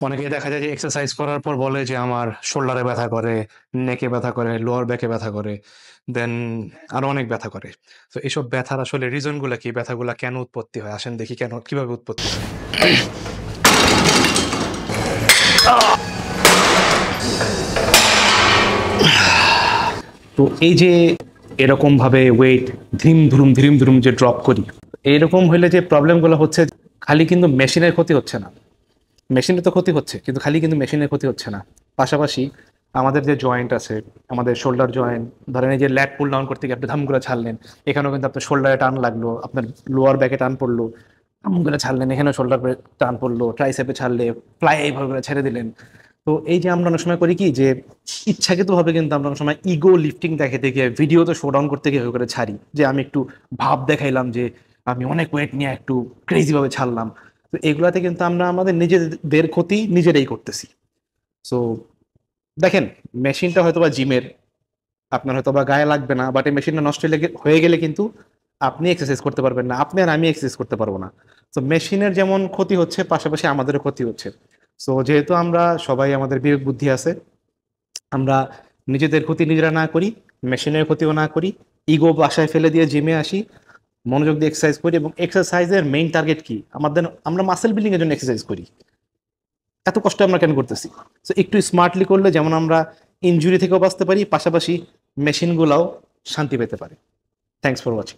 অনেকেই দেখা যায় যে এক্সারসাইজ করার পর বলে যে আমার শোল্ডারে ব্যথা করে, নেকে ব্যথা করে, লোয়ার ব্যাকে ব্যথা করে, দেন আরো অনেক ব্যথা করে। তো এসব ব্যথার আসলে রিজন গুলা কি? ব্যথাগুলা কেন উৎপত্তি হয়? আসেন দেখি কেন কিভাবে উৎপত্তি হয়? তো এই যে এরকমভাবে ওয়েট ধিম ধুরুম যে ড্রপ করি, এরকম হইলে যে প্রবলেমগুলো হচ্ছে, খালি কিন্তু মেশিনের ক্ষতি হচ্ছে না। মেশিনের তো ক্ষতি হচ্ছে, কিন্তু খালি কিন্তু মেশিনের ক্ষতি হচ্ছে না। পাশাপাশি আমাদের যে জয়েন্ট আছে, আমাদের শোল্ডার জয়েন্ট, ধরেন এই যে ল্যাট পুল ডাউন করতে গিয়ে আপনি ধাম করে ছাড়লেন, এখানেও কিন্তু আপনার শোল্ডারে টান লাগলো, আপনার লোয়ার ব্যাকে টান পড়লো, ধাম করে ছাড়লেন, এখানেও শোল্ডার টান পড়লো, ট্রাইসেপে ছাড়লে ফ্লাই এইভাবে করে ছেড়ে দিলেন। তো এই যে আমরা অনেক সময় করি কি যে ইচ্ছাকৃতভাবে কিন্তু আমরা অনেক সময় ইগো লিফটিং দেখাতে গিয়ে ভিডিওতে শো ডাউন করতে গিয়ে করে ছাড়ি, যে আমি একটু ভাব দেখাইলাম যে আমি অনেক ওয়েট নিয়ে একটু ক্রেজি ভাবে ছাড়লাম। তো এগুলাতে কিন্তু আমরা আমাদের নিজেদের ক্ষতি নিজেরাই করতেছি। সো দেখেন, মেশিনটা হয়তো বা জিমের, আপনার হয়তো বা গায়ে লাগবে না, বাট এই মেশিনটা নষ্ট হয়ে গেলে কিন্তু আপনি এক্সারসাইজ করতে পারবেন না, আপনি আর আমি এক্সারসাইজ করতে পারবো না। তো মেশিনের যেমন ক্ষতি হচ্ছে, পাশাপাশি আমাদেরও ক্ষতি হচ্ছে। সো যেহেতু আমরা সবাই, আমাদের বিবেক বুদ্ধি আছে, আমরা নিজেদের ক্ষতি নিজেরা না করি, মেশিনের ক্ষতিও না করি, ইগো বাসায় ফেলে দিয়ে জিমে আসি, মনোযোগ দিয়ে এক্সারসাইজ করি। এবং এক্সারসাইজের মেইন টার্গেট কি আমাদের? আমরা মাসেল বিল্ডিং এর জন্য এক্সারসাইজ করি। এত কষ্ট আমরা কেন করতেছি? তো একটু স্মার্টলি করলে যেমন আমরা ইনজুরি থেকেও বাঁচতে পারি, পাশাপাশি মেশিনগুলাও শান্তি পেতে পারে। Thanks for watching.